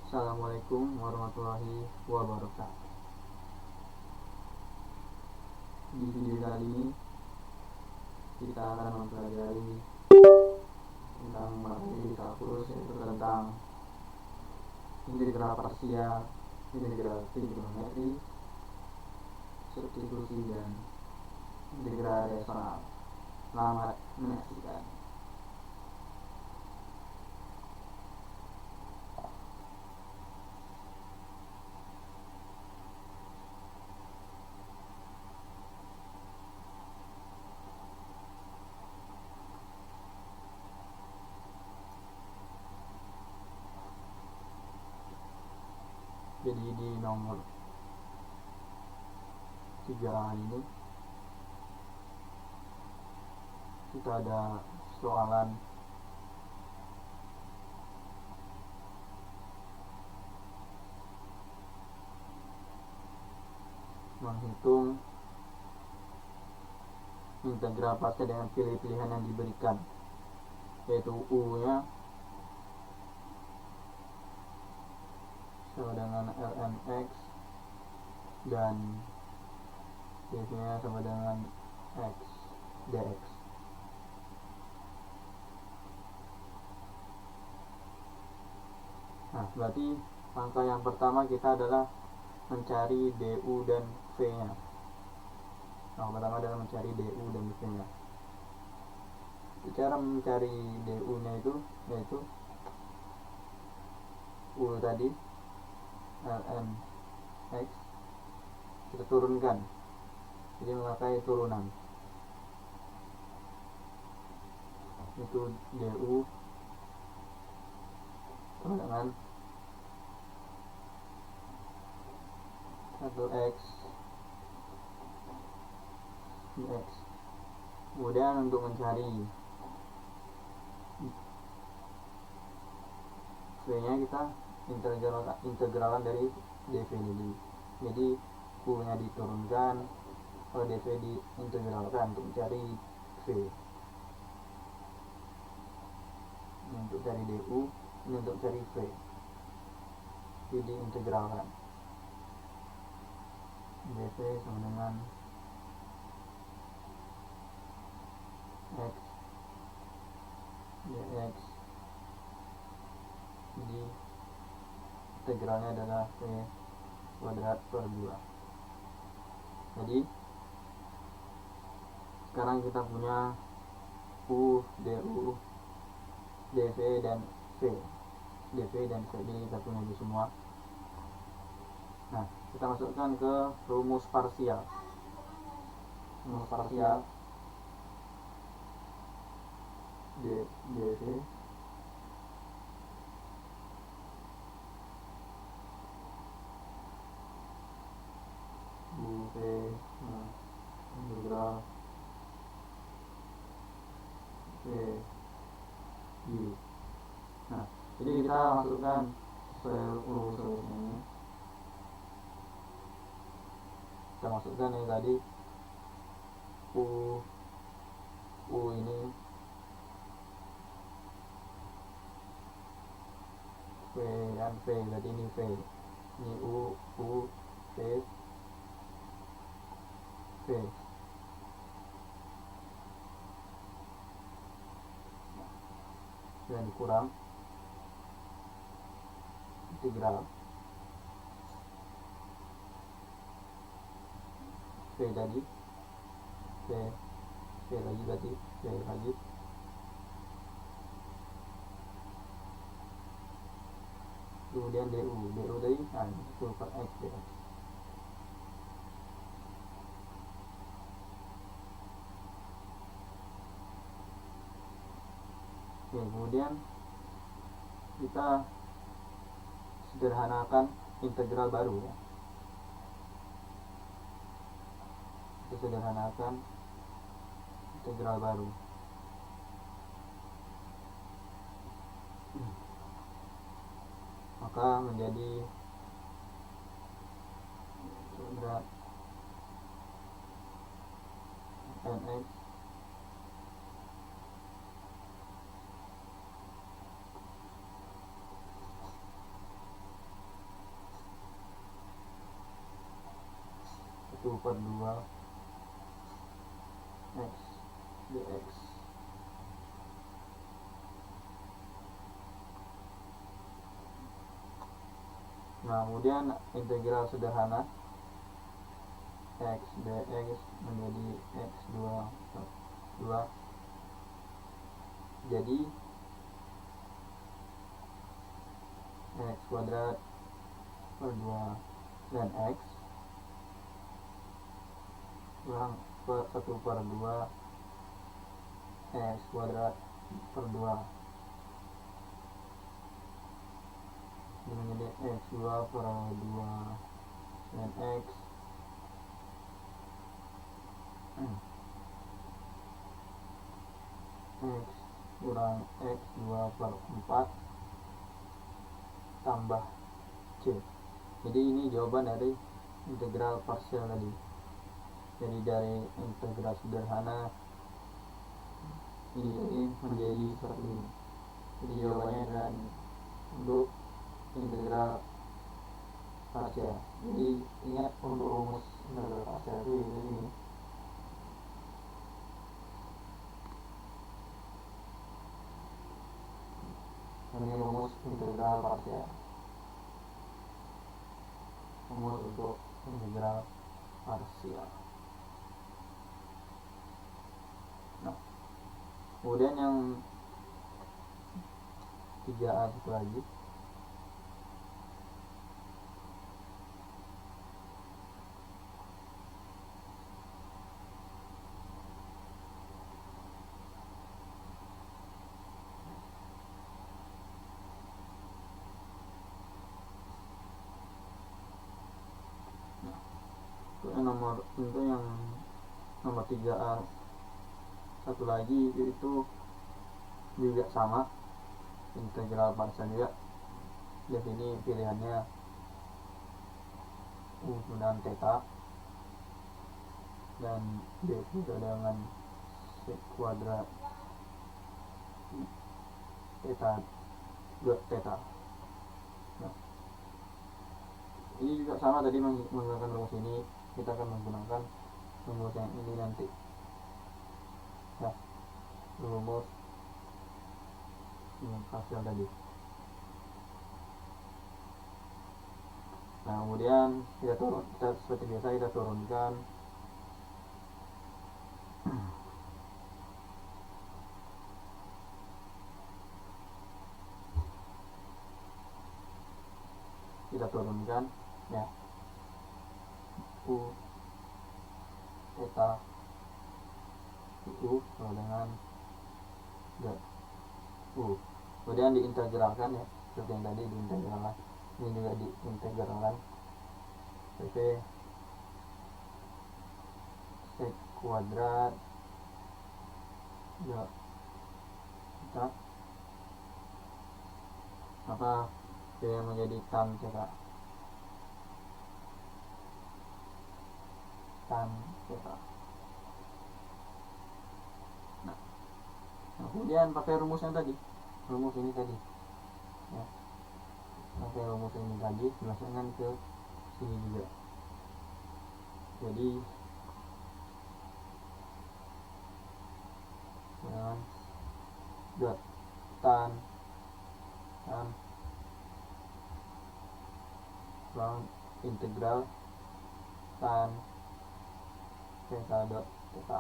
Assalamualaikum warahmatullahi wabarakatuh. Di video kali ini kita akan mempelajari tentang materi kalkulus, yaitu tentang integral parsial, integral trigonometri, substitusi, dan integral rasional. Selamat menyaksikan. Jadi di nomor 3 ini kita ada soalan menghitung integral parsial dengan pilihan yang diberikan, yaitu U-nya sama dengan ln x dan dv-nya sama dengan x dx. Nah, berarti langkah yang pertama kita adalah mencari du dan v-nya. Yang pertama adalah mencari du dan v-nya. Cara mencari du-nya itu yaitu u tadi ln x kita turunkan, jadi memakai turunan. Itu du sama dengan 1x dx. Kemudian untuk mencari v-nya kita integralan dari dv ini. Jadi u-nya diturunkan, kalau dv diintegralkan untuk mencari v. Ini untuk cari du, ini untuk cari v. Jadi diintegralkan. dv sama dengan x dx. Jadi integralnya adalah v kuadrat per 2. Jadi sekarang kita punya u, du, dv dan v. dv dan v ini kita punya di semua. Nah, kita masukkan ke rumus parsial. Rumus parsial dv dv integral v u. Nah, jadi kita masukkan rumus ini. Kita masukkan ini tadi u ini v dan v, berarti ini v, ini u v v. Dan dikurang integral v tadi v lagi, berarti v lagi kemudian du tadi itu per x dx. Oke, kemudian kita sederhanakan integral baru ya. Kita sederhanakan integral baru. Maka menjadi kuadrat nx 1/2 x dx. Nah, kemudian integral sederhana x dx menjadi x2 jadi x kuadrat per 2 dan x kurang 1/2 x kuadrat per 2 ini menjadi x2/2 dan x kurang x2/4 tambah c. Jadi ini jawaban dari integral parsial tadi. Jadi dari integral sederhana ini menjadi seperti ini. Jadi jawabannya adalah untuk integral parsial. Jadi ingat untuk rumus integral parsial itu ini. Ini rumus integral parsial. Rumus untuk integral parsial. Nah, kemudian yang 3A itu lagi. Untuk yang nomor 3A satu lagi itu juga sama integral parsial juga. Di sini pilihannya u dengan theta dan b itu dengan sec kuadrat theta. Nah, ini juga sama tadi menggunakan rumus ini. Kita akan menggunakan rumus yang ini nanti. Ya, rumus parsial tadi. Nah, kemudian kita seperti biasa kita turunkan ya u theta u sama dengan u, kemudian diintegralkan ya seperti yang tadi diintegralkan, ini juga diintegralkan pp sec kuadrat ya theta, maka dia menjadi tan theta. Nah, kemudian pakai rumus yang tadi, rumus ini tadi ya, pakai rumus ini tadi dimasukkan ke sini juga. Jadi dot tan integral tan theta dot theta.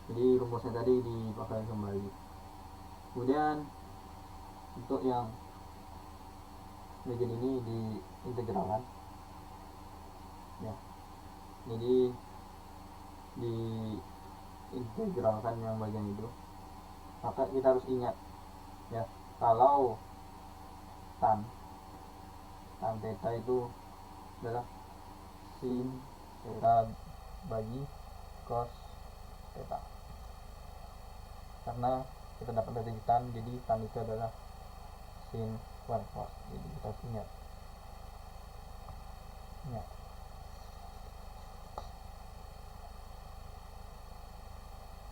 Jadi rumusnya tadi dipakai kembali. Kemudian untuk yang bagian ini diintegralkan ya, jadi diintegralkan yang bagian itu. Maka kita harus ingat ya, kalau tan theta itu adalah sin theta bagi cos theta, karena kita dapat dari tan, jadi tan itu adalah sin per cos. Jadi kita harus ingat.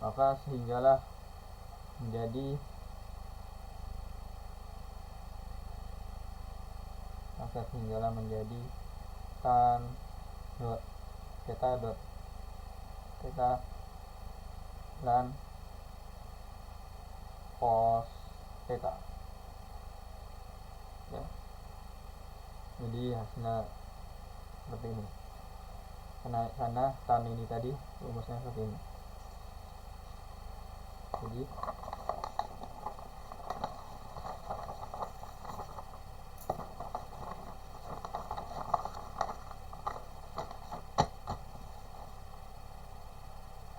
Maka sehinggalah menjadi tan theta dot theta dan cos theta ya. Jadi hasilnya seperti ini, karena tan ini tadi rumusnya seperti ini. Jadi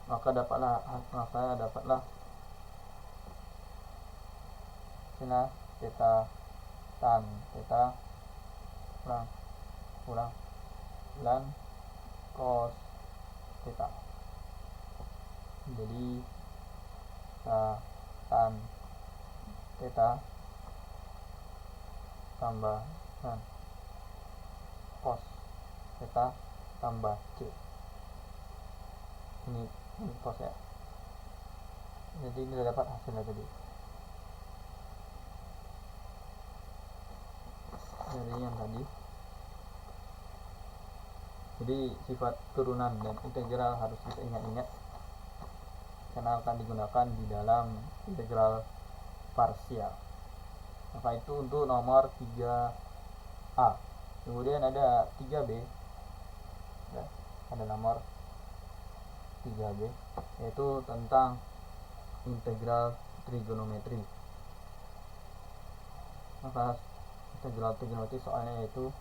maka dapatlah sini theta tan theta kurang dan cos theta. Jadi tan theta tambah tan cos theta tambah c. Ini cos ya. Jadi ini sudah dapat hasilnya tadi dari yang tadi. Jadi sifat turunan dan integral harus kita ingat-ingat karena akan digunakan di dalam integral parsial. Maka itu untuk nomor 3A. Kemudian ada 3B ya, ada nomor 3B yaitu tentang integral trigonometri. Maka integral trigonometri soalnya yaitu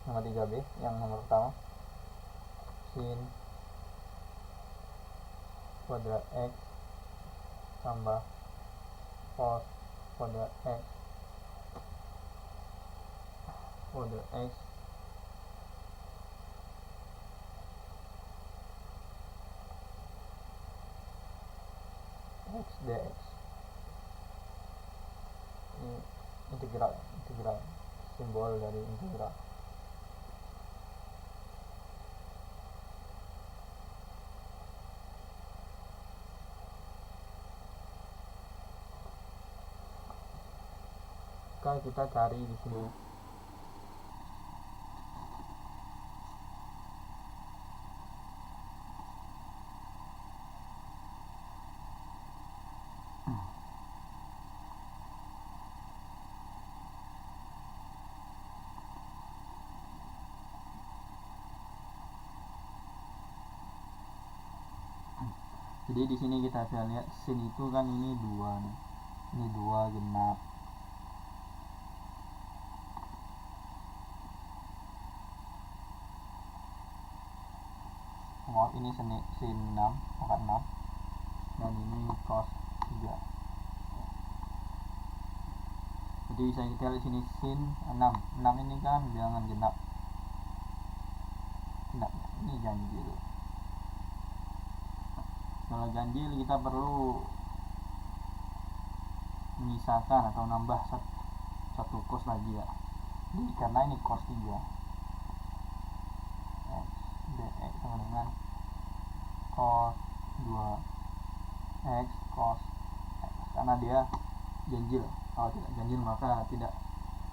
nomor 3B yang nomor pertama sin kuadrat x tambah cos kuadrat x kuadrat x x dx. Ini integral simbol dari integral. Maka kita cari di sini jadi di sini kita bisa lihat sin itu kan ini 2 nih. Ini 2 genap. Maaf, ini sin 6 angka 6 dan ini cos 3. Jadi bisa kita lihat sini sin 6 ini kan bilangan genap. Ini ganjil. Kalau ganjil kita perlu menyisakan atau nambah satu cos lagi ya. Jadi karena ini cos 3 x dx sama dengan cos 2 x cos x, karena dia ganjil. Kalau tidak ganjil maka tidak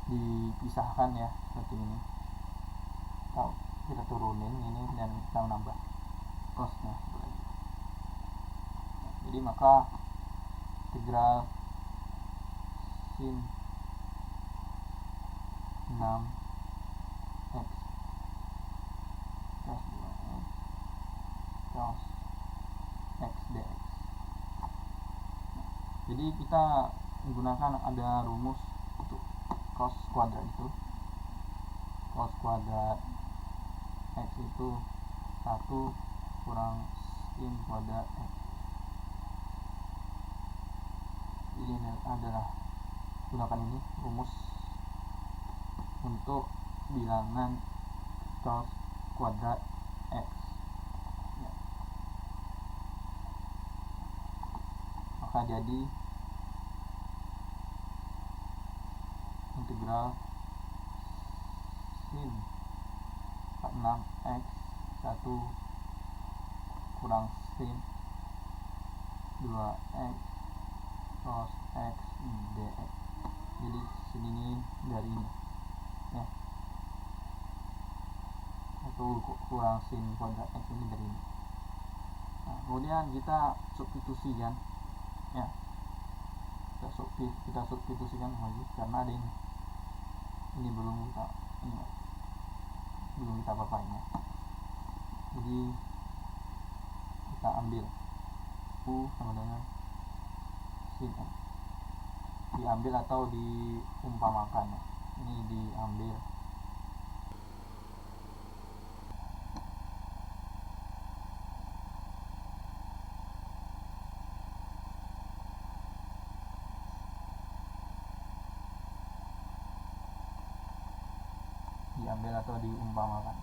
dipisahkan ya, seperti ini. Kalau kita turunin ini dan kita menambah cosnya lagi. Jadi maka integral sin 6 x cos 2x cos x dx. Jadi kita menggunakan ada rumus untuk cos kuadrat itu. Cos kuadrat x itu 1 kurang sin kuadrat x. Ini adalah gunakan ini rumus untuk bilangan cos kuadrat x ya. Maka jadi integral sin 46x 1 kurang sin 2x cos x dx. Jadi sin ini dari ini ya, atau kurang sin kuadrat x ini dari ini. Nah, kemudian kita substitusikan ya, kita substitusikan lagi karena ada ini belum kita apa-apain ya. Jadi kita ambil u sama dengan sin x, diambil atau diumpamakan ya. Ini diambil atau diumpamakan.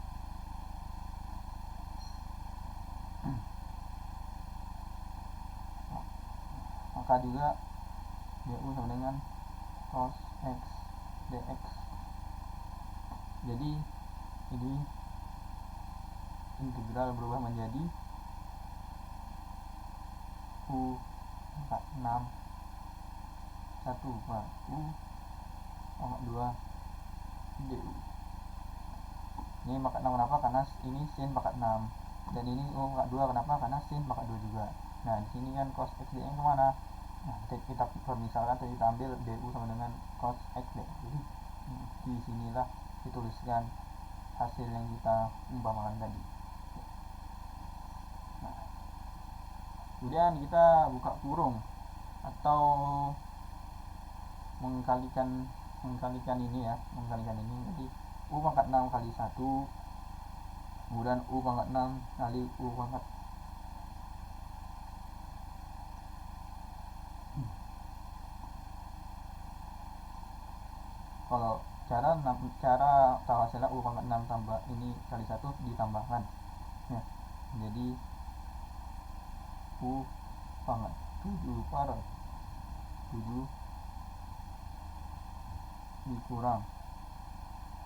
Maka juga du sama dengan cos x dx. Jadi ini integral berubah menjadi u pangkat 6 1 per u pangkat 2 du. Ini pangkat 6 kenapa? Karena ini sin pangkat 6, dan ini u pangkat 2 kenapa? Karena sin pangkat 2 juga. Nah di sini kan cos x dx kemana? Nah kita permisalkan tadi kita ambil du sama dengan cos x dx. Jadi di sinilah dituliskan hasil yang kita umpamakan tadi. Nah, kemudian kita buka kurung atau mengkalikan ini ya, mengkalikan ini. Jadi u pangkat 6 kali 1, kemudian u pangkat 6 kali u pangkat kalau cara tahu hasilnya u pangkat 6 tambah ini kali 1 ditambahkan ya. Jadi u pangkat 7 per 7 dikurang.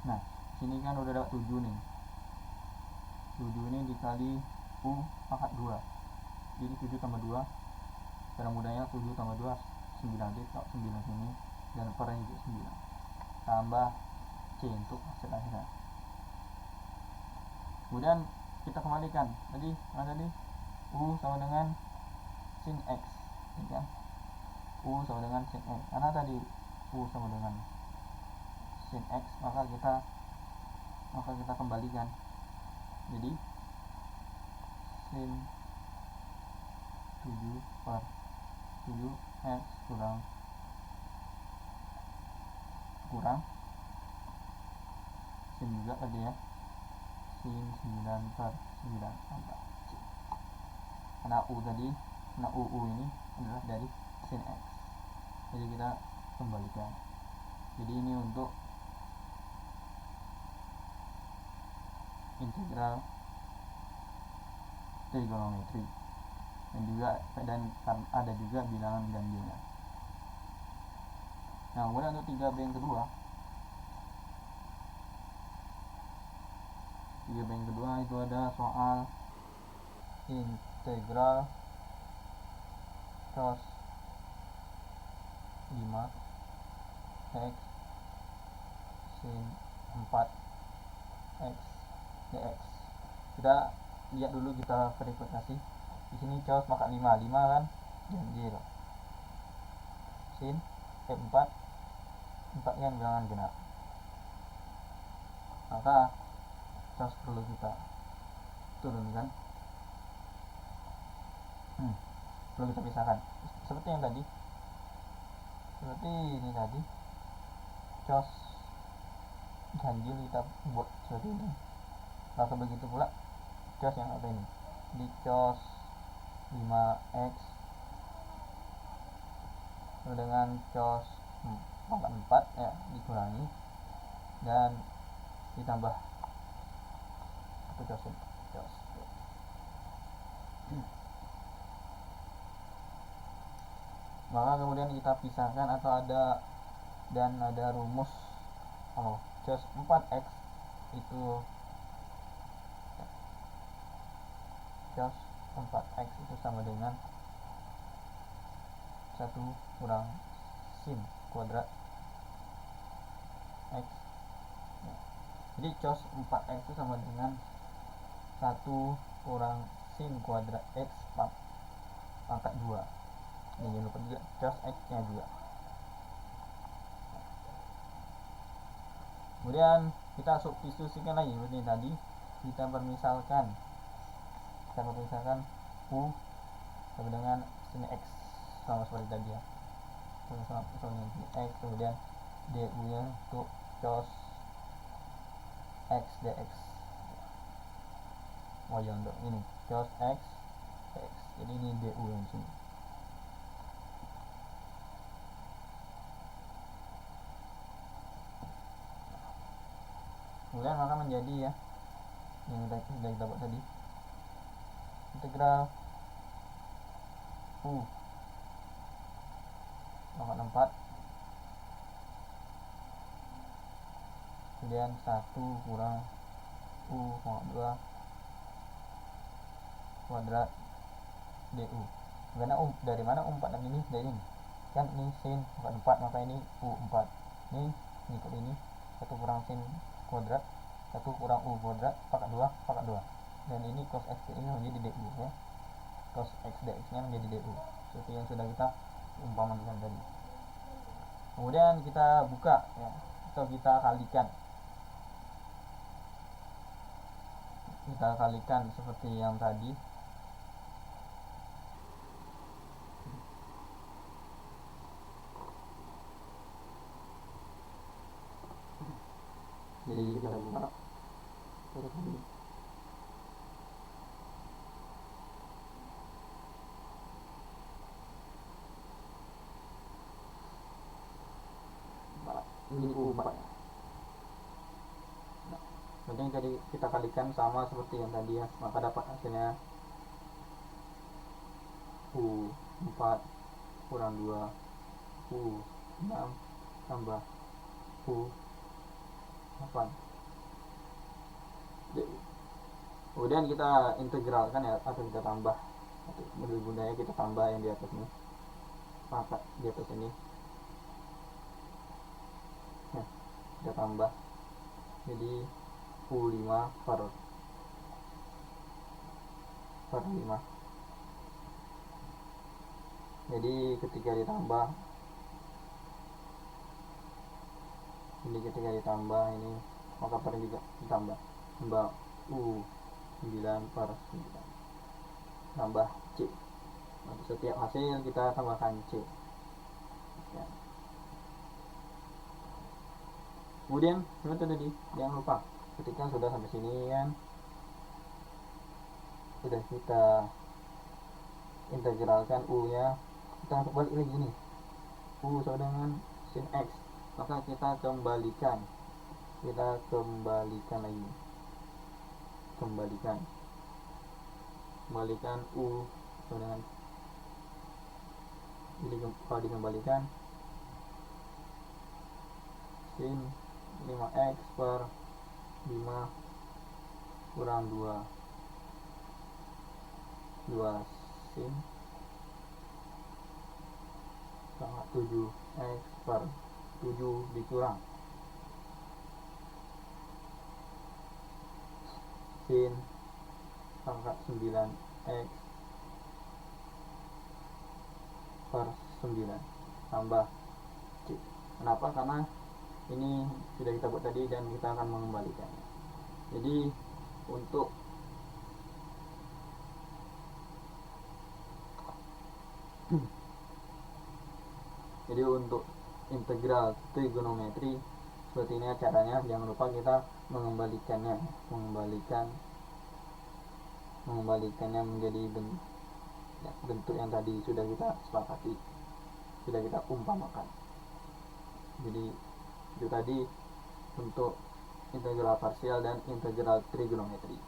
Nah sini kan udah dapat 7 nih, 7 ini dikali u pangkat 2, jadi 7 tambah 2 cara mudahnya 7 tambah 2 9, jadi 9 sini, dan per ini juga 9 tambah c untuk hasil akhirnya. Kemudian kita kembalikan tadi u sama dengan sin x, ini kan u sama dengan sin x, karena tadi u sama dengan sin x, maka kita kembalikan. Jadi sin 7 per 7 x kurang sin juga tadi ya, sin 9 per 9 tambah c. Karena u ini adalah dari sin x, jadi kita kembalikan. Jadi ini untuk integral trigonometri, dan ada juga bilangan ganjilnya. Nah kemudian untuk 3B yang kedua, itu ada soal integral cos 5 x sin 4 x dx. Kita lihat dulu, kita verifikasi. Di sini cos maka 5 kan ganjil, sin 4 kan bilangan genap, maka cos perlu kita turunkan, perlu kita pisahkan seperti yang tadi, seperti ini tadi cos ganjil kita buat seperti ini, maka begitu pula cos yang apa ini, di cos 5x dengan cos 4 ya dikurangi dan ditambah satu cos. Maka kemudian kita pisahkan atau ada rumus kalau cos 4x itu cos 4x itu sama dengan 1 kurang sin kuadrat X. Ya. Jadi cos 4X itu sama dengan 1 kurang sin kuadrat X pangkat 2. Ini jangan lupa juga cos X nya juga. Kemudian kita substitusikan lagi seperti tadi, kita permisalkan U sama dengan sin X sama seperti tadi ya, sama dengan sin X. Kemudian du nya untuk cos X dx. Oh ya, untuk ini cos X dx, jadi ini du yang di sini. Kemudian maka menjadi ya yang sudah kita buat tadi, integral U pangkat 4 kemudian 1 kurang U pangkat 2 kuadrat du. Karena dari mana U4 dan ini dari ini kan, ini sin pangkat 4 maka ini U4, ini ikut ini 1 kurang sin kuadrat 1 kurang U kuadrat pangkat 2 dan ini cos X ini menjadi du ya, cos X dx nya menjadi du seperti yang sudah kita umpamakan tadi. Kemudian kita buka ya, atau kita kalikan seperti yang tadi. Jadi kita buka ini U4. Kemudian jadi kita kalikan sama seperti yang tadi ya, maka dapat hasilnya U4 kurang 2 U6 tambah U8. Kemudian kita integralkan ya, atau kita tambah, atau bundanya kita tambah yang di atas ini, maka di atas ini ya, kita tambah jadi U5 per 5. Jadi ketika ditambah ini maka per juga ditambah U9 per 9 tambah C. Untuk setiap hasil kita tambahkan C ya. Kemudian seperti tadi, jangan lupa ketika sudah sampai sini kan, sudah kita integralkan U nya, kita balik lagi nih, U sama dengan sin X, maka kita kembalikan lagi, kembalikan U sama dengan, jadi kalau dikembalikan sin 5x per 5 kurang 2 sin sama 7x per 7 dikurang sin pangkat 9x per 9 tambah C. Kenapa? Karena ini sudah kita buat tadi dan kita akan mengembalikannya. Jadi untuk integral trigonometri seperti ini caranya. Jangan lupa kita mengembalikannya menjadi bentuk yang tadi sudah kita sepakati, sudah kita umpamakan. Jadi itu tadi untuk integral parsial dan integral trigonometri.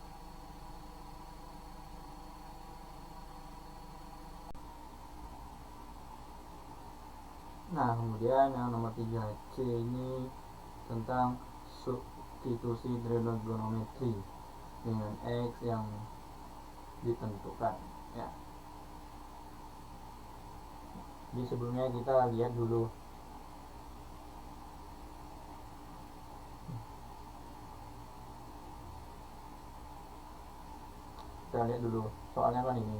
Nah, kemudian yang nomor 3C ini tentang substitusi trigonometri dengan X yang ditentukan ya. Jadi sebelumnya kita lihat dulu dulu soalnya kan ini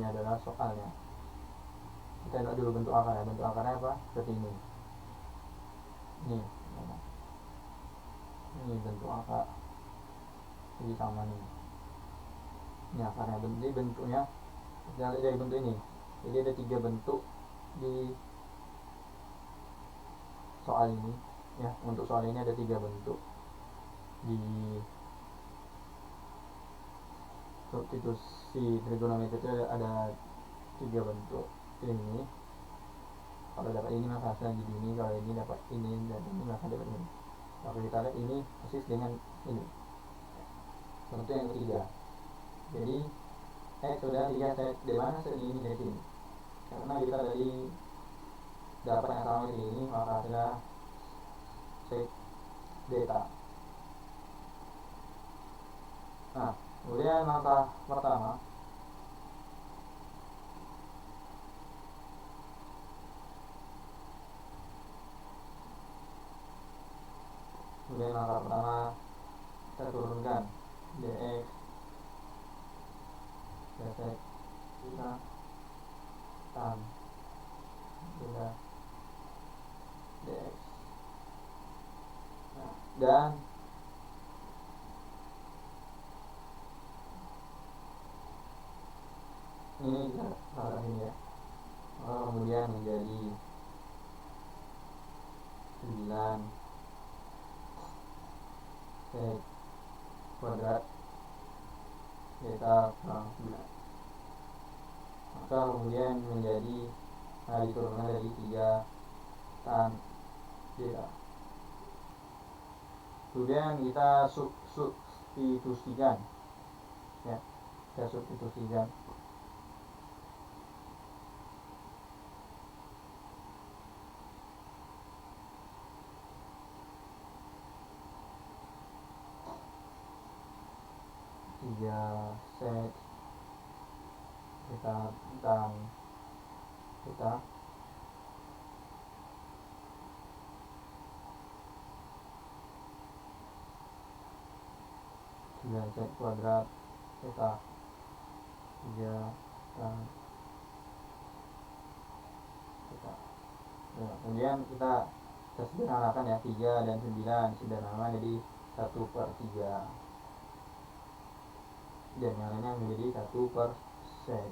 adalah soalnya. Kita lihat dulu bentuk akarnya. Bentuk akarnya apa? Seperti ini. Ini bentuk akar. Jadi sama nih. Ini akarnya. Jadi bentuknya kita lihat dari bentuk ini. Jadi ada 3 bentuk di soal ini ya. Untuk soal ini ada 3 bentuk di substitusi trigonometri itu ada 3 bentuk. Ini kalau dapat ini maka hasilnya jadi ini, kalau ini dapat ini dan ini maka dapat ini. Maka kita lihat ini persis dengan ini bentuk yang ketiga. Jadi X sudah 3 set di mana set ini dari sini, karena kita tadi dapat yang sama di ini maka hasilnya set beta. Nah, kemudian langkah pertama kita turunkan dx sek kita tan beda dx. Nah, dan ini kita taruh ini ya. Kemudian menjadi 9 sek kuadrat beta kurang 9. Maka kemudian menjadi diturunkan dari 3 tan beta. Kemudian kita substitusikan ya. Kita substitusikan set kita tentang kita set kuadrat kita 3 dan kita. Nah, kemudian kita sederhanakan ya, 3 dan 9 sederhanakan jadi 1/3 dan yang lainnya menjadi 1/sec.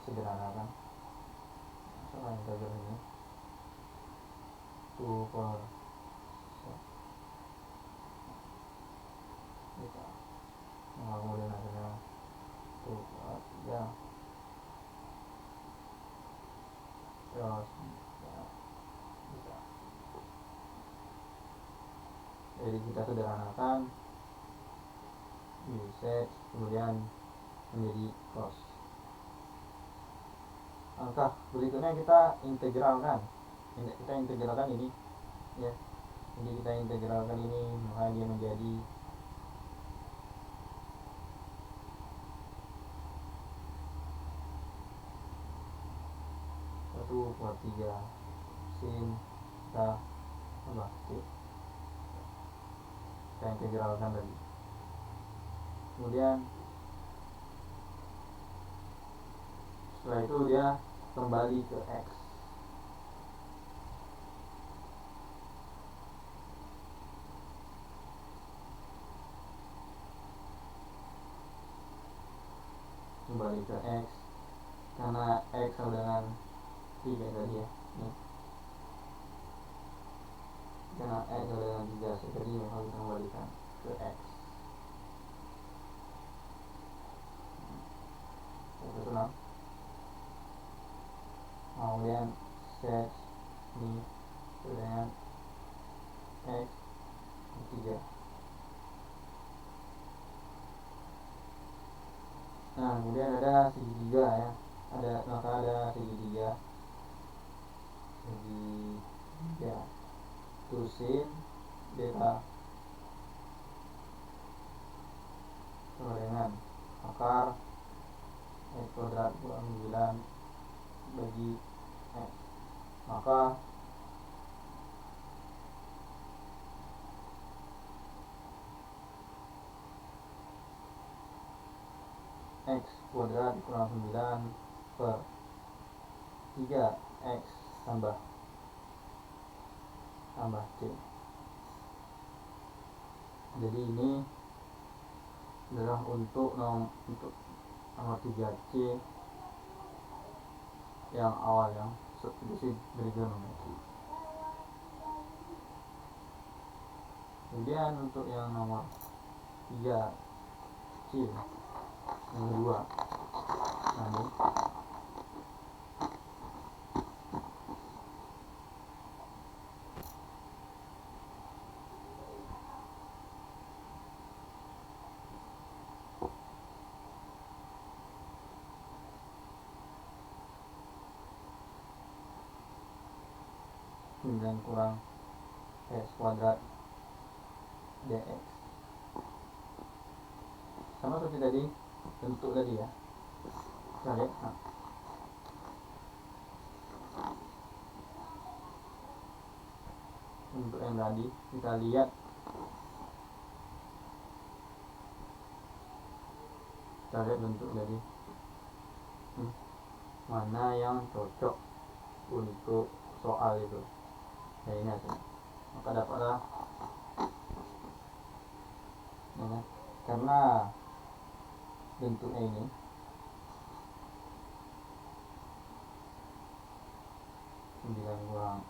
Sederhanakan sama integral ini 2/sec kita. Nah, kemudian hasilnya 2/3 terus ya, bisa. Jadi kita sederhanakan set kemudian menjadi cos. Langkah berikutnya kita integralkan ini ya. Jadi kita integralkan ini maka dia menjadi satu per 3 sin kita integralkan tadi. Kemudian setelah itu dia kembali ke X. Kembali ke X karena X sama dengan 3 tadi ya. Nih. Karena X sama dengan 3 tadi maka kita kembalikan ke X. Senang. Kemudian set ini dengan X 3. Nah, kemudian ada segitiga ya. Maka ada segitiga. Segitiga sin beta sama dengan akar X kuadrat kurang 9 bagi X. Maka X kuadrat dikurang 9 per 3X tambah C. Jadi ini adalah untuk nomor 3C yang awal, yang substitusi trigonometri. Kemudian untuk yang nomor 3C yang kedua, ini kurang X kuadrat dx sama seperti tadi bentuk tadi ya. Kita lihat, untuk yang tadi kita lihat, bentuk tadi mana yang cocok untuk soal itu. Nah ini aja, maka dapatlah ya, karena bentuknya ini kurang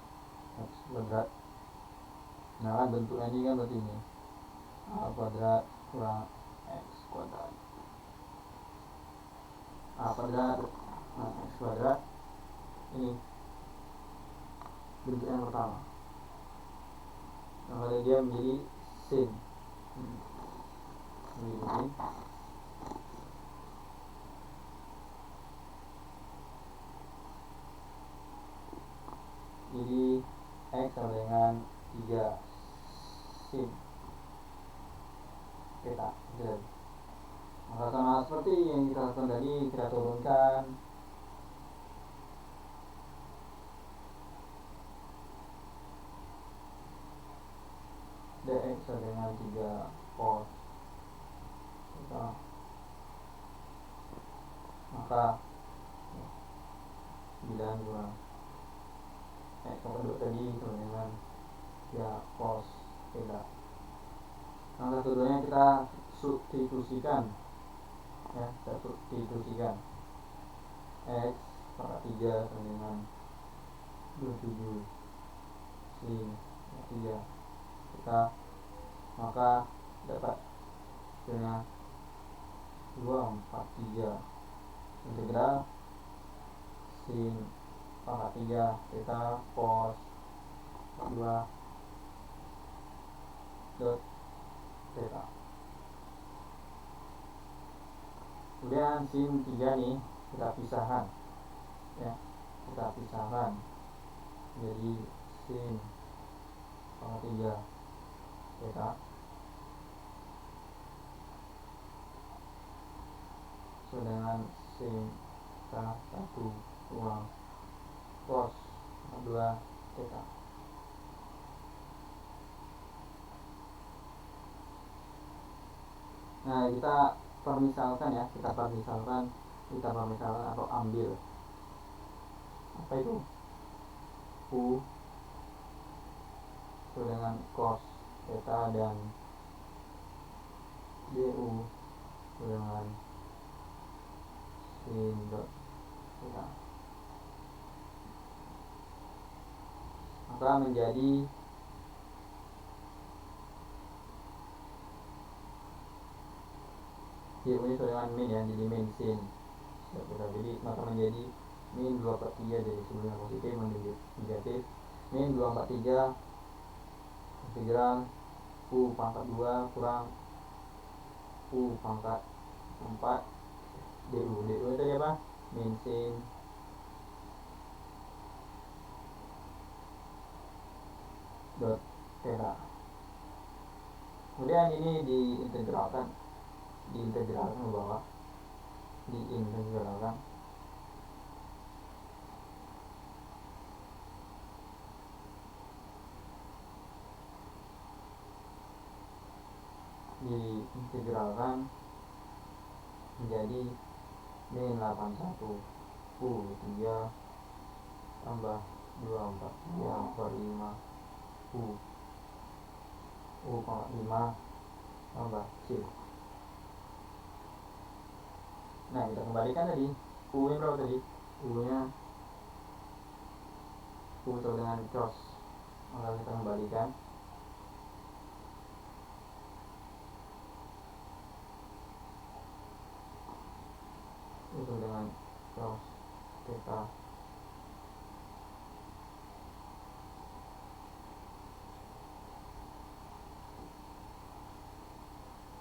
X kuadrat. Nah kan bentuknya ini kan berarti ini A kuadrat kurang X kuadrat. A kuadrat X kuadrat ini bentuk yang pertama. Maka dia menjadi sin ini. Jadi X sama dengan 3 sin theta. Maka sama seperti yang kita lakukan tadi, kita turunkan dx sama dengan 3 cos theta. Maka 9 kurang X kedua tadi sama dengan 3 cos theta. Maka keduanya kita substitusikan ya, kita substitusikan X pangkat 3 sama dengan 27 sin 3 kita, maka dapat hasilnya 243 integral sin pangkat 3 theta cos 2 dot theta. Kemudian sin 3 nih kita pisahkan ya, kita pisahkan jadi sin pangkat 3 theta dengan sin theta 1 kurang cos 2 theta. Nah kita permisalkan ya, kita permisalkan atau ambil apa itu U dengan cos theta dan du dengan sin dot theta. Maka menjadi du ini dengan min ya, jadi min sin. Jadi maka menjadi min 2/3 dari sebelumnya positif menjadi negatif. Min 2/3 integral U pangkat 2 kurang U pangkat 4 du. Du itu apa? Min sin dot theta. Kemudian ini diintegralkan ke bawah, diintegralkan menjadi min 81 U3 tambah 243 per 5 U,5 tambah C. Nah, kita kembalikan tadi U nya berapa tadi? U nya U sama dengan cos, maka kita kembalikan. U sama dengan cos theta.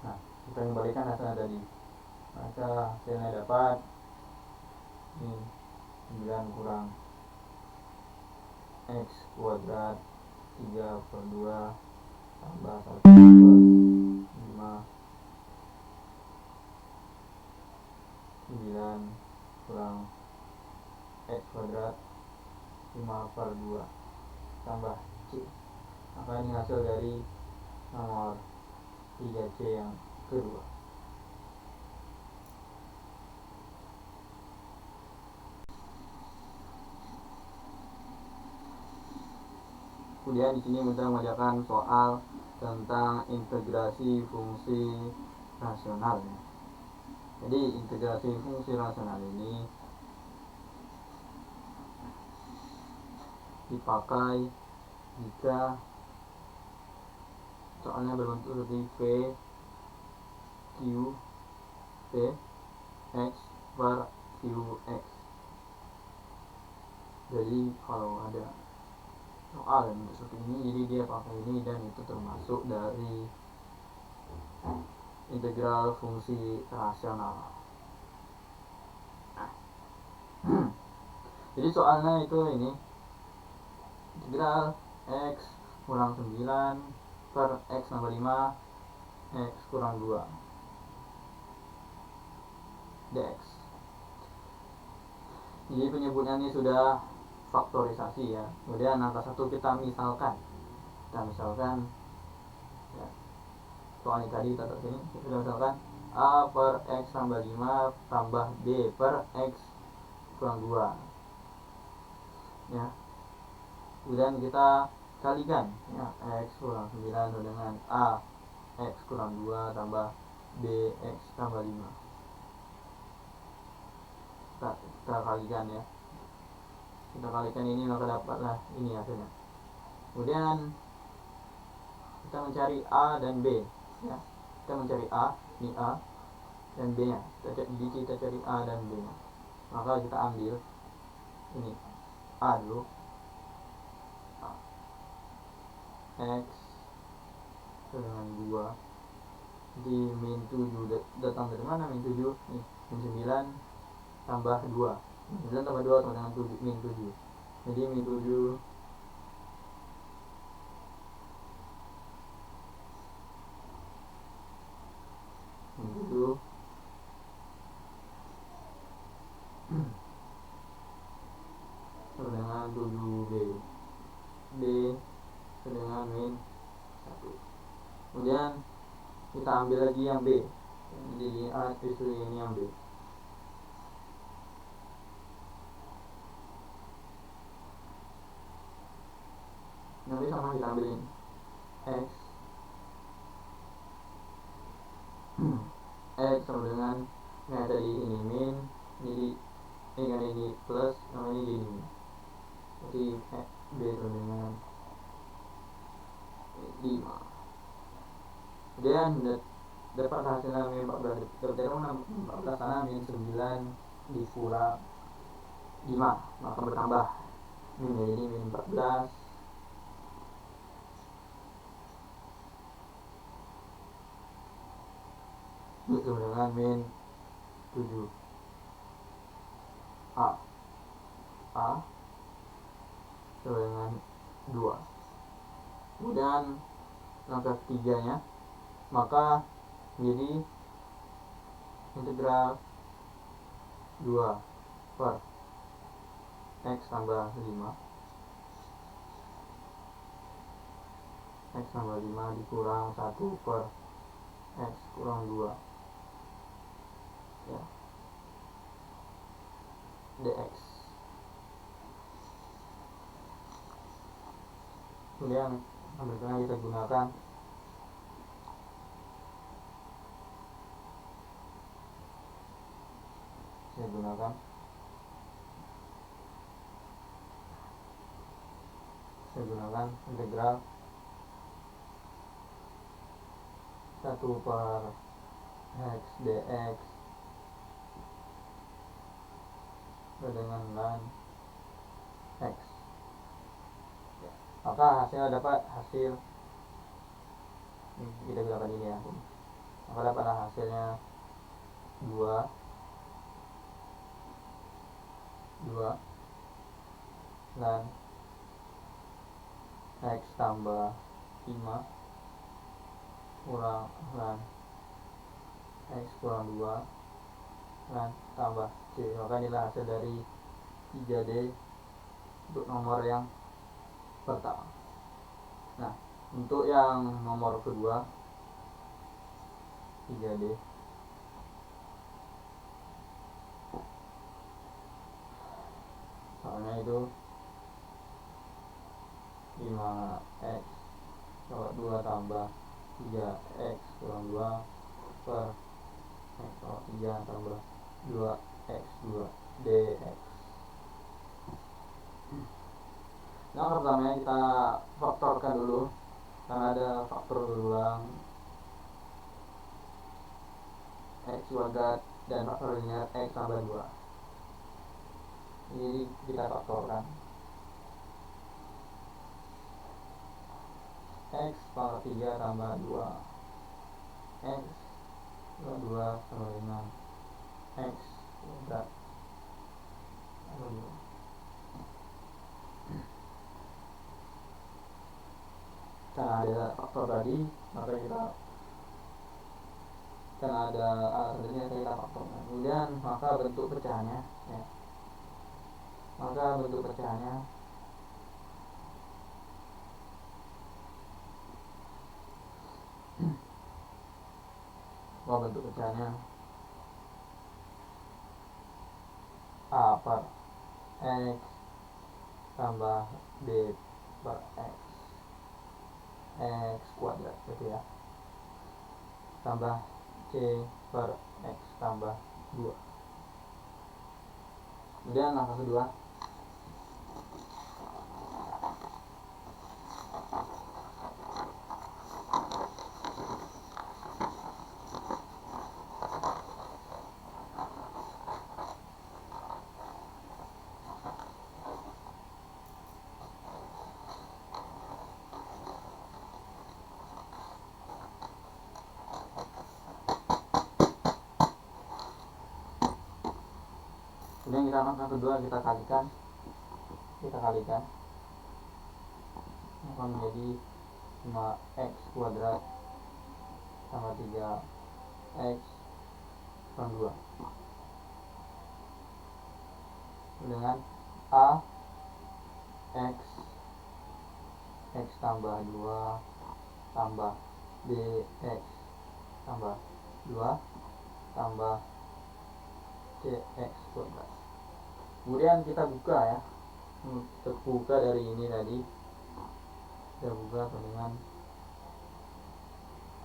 Nah, kita kembalikan hasilnya tadi, maka hasilnya dapat ini 9 kurang X kuadrat 3/2 tambah 1/5 9 kurang X kuadrat 5/2 tambah C. Maka ini hasil dari nomor 3C yang kedua. Kemudian di sini kita mengerjakan soal tentang integrasi fungsi rasional. Jadi integrasi fungsi rasional ini dipakai jika soalnya berbentuk seperti V Q P X per QX. Jadi kalau ada soal yang seperti ini, jadi dia pakai ini, dan itu termasuk dari integral fungsi rasional. Jadi soalnya itu ini integral X kurang 9 per X tambah 5 X kurang 2 dx. Jadi penyebutannya sudah faktorisasi ya. Kemudian angka 1 kita misalkan ya, soal ini tadi kita sini kita misalkan A per X tambah 5 tambah B per X kurang 2 ya. Kemudian kita kalikan ya, X kurang 9 dengan A X kurang 2 tambah B X tambah 5. Kita kalikan ya, kita kalikan ini, maka dapatlah ini hasilnya. Kemudian kita mencari A dan B ya. Kita mencari A, ini A, dan B nya kita cari A dan B nya. Maka kita ambil ini A dulu, A. X dengan 2, di min 7 datang dari mana? Min 7 nih, min 9 tambah 2, 9 tambah 2 sama dengan 7, min 7. Jadi min 7 min 7 sama dengan 7B, B sama dengan min 1. Kemudian kita ambil lagi yang B, jadi A itu ini yang B. Nanti sama kita ambilin X X sama dengan tadi ini min, jadi ini kan ini plus, sama ini gini. Jadi B sama dengan 5. Kemudian dapat hasilnya min 14, dari 14 sana min 9 dikurang 5, maka bertambah min, jadi min 14 itu dengan min 7 A sama dengan 2. Kemudian langkah ketiganya, maka menjadi integral 2 per X tambah 5 X tambah 5 dikurang 1 per X kurang 2 ya. dx. Kemudian berikutnya kita gunakan integral 1/x dx dengan ln x. Maka hasilnya dapat hasil, kita gunakan ini ya, maka dapatlah hasilnya 2 ln x tambah 5 kurang ln x kurang 2 ln tambah c. Maka inilah hasil dari 3D untuk nomor yang pertama. Nah, untuk yang nomor kedua 3D soalnya itu 5x kalau 2 tambah 3x kurang 2 per x kalau 3 tambah 2x2 dx. Nah, pertama kita faktorkan dulu karena ada faktor berulang x kuadrat dan faktor linear x tambah 2. Jadi kita faktorkan x pangkat 3 tambah 2 x tambah 2 sama dengan x kuadrat tambah 2. Karena ada faktor tadi, maka karena ada alasannya kita faktorkan. Kemudian maka bentuk pecahannya ya. Bentuk pecahannya A per x tambah B per x kuadrat gitu ya, tambah C per x tambah 2. Kemudian langkah kedua kita kalikan akan menjadi 5x kuadrat tambah 3x kurang 2 dengan A x tambah 2 tambah bx tambah 2 tambah cx kuadrat. Kemudian kita buka ya, kita buka dari ini tadi, kita buka dengan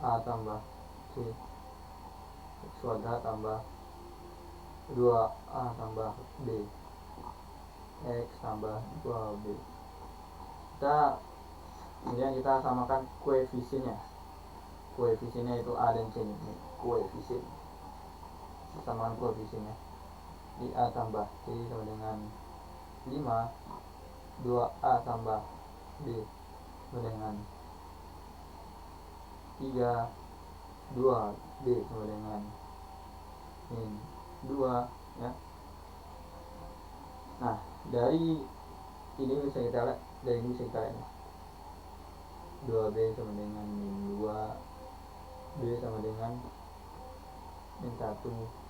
A tambah C x kuadrat tambah 2A tambah B x tambah 2B. Kemudian kita samakan koefisiennya itu A dan C ini koefisien, samakan koefisiennya di A tambah C sama dengan 5, 2A tambah B sama dengan 3, 2B sama dengan min 2 ya. Nah, dari ini bisa kita lihat, 2B sama dengan min 2, B sama dengan min 1.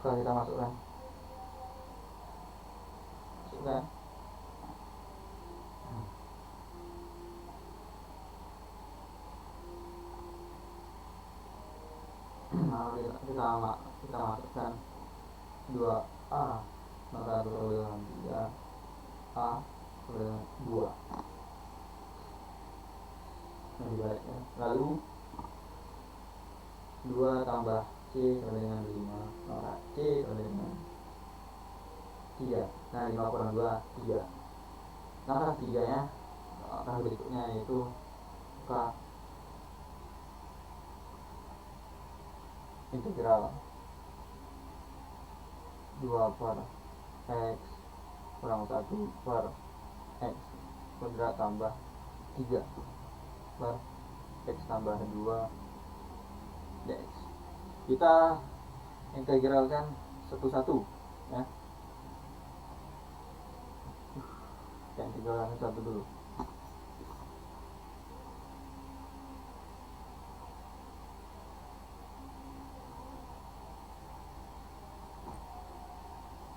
Kalau kita masukkan kita masukkan 2A, maka bertemu dengan 3A sama dengan 2. Nah, dibaliknya. Lalu 2 tambah C sama dengan 5, maka C sama dengan 3. Nah, 5 kurang 2, 3. Langkah ketiganya, langkah berikutnya yaitu integral 2 per X kurang 1 per X kuadrat tambah 3 per X tambah 2 dx. Kita integralkan satu-satu ya. Kita integralkan satu dulu.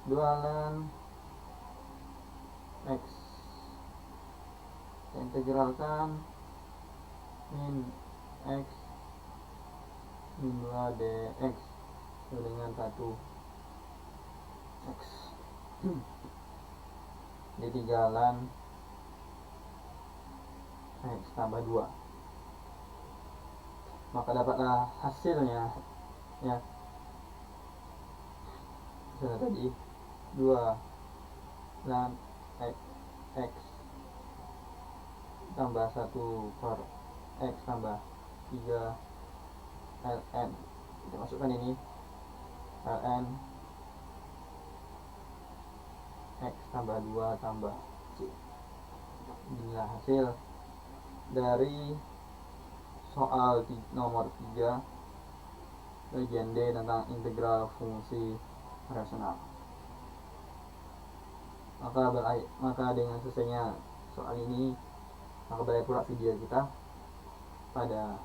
Dua ln X kita integralkan min X min 2 dx dengan 1 X. Jadi 3 ln X tambah 2, maka dapatlah hasilnya ya. Misalnya tadi 2 ln X tambah 1 per X tambah 3 ln, kita masukkan ini ln X tambah 2 tambah C. Inilah hasil dari soal nomor 3 bagian D tentang integral fungsi rasional. Maka dengan selesainya soal ini, maka berakhir pula video kita pada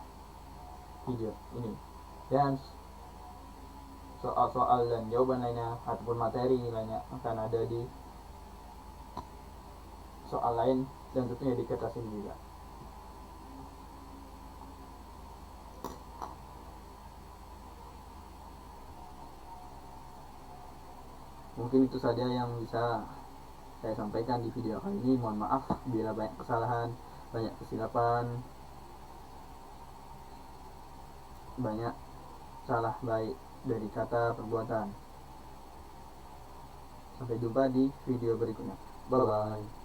video ini, dan soal-soal dan jawaban lainnya ataupun materi lainnya akan ada di soal lain dan tentunya di kertas ini juga. Mungkin itu saja yang bisa saya sampaikan di video kali ini. Mohon maaf bila banyak kesalahan, banyak kesilapan, banyak salah baik dari kata perbuatan. Sampai jumpa di video berikutnya. Bye bye.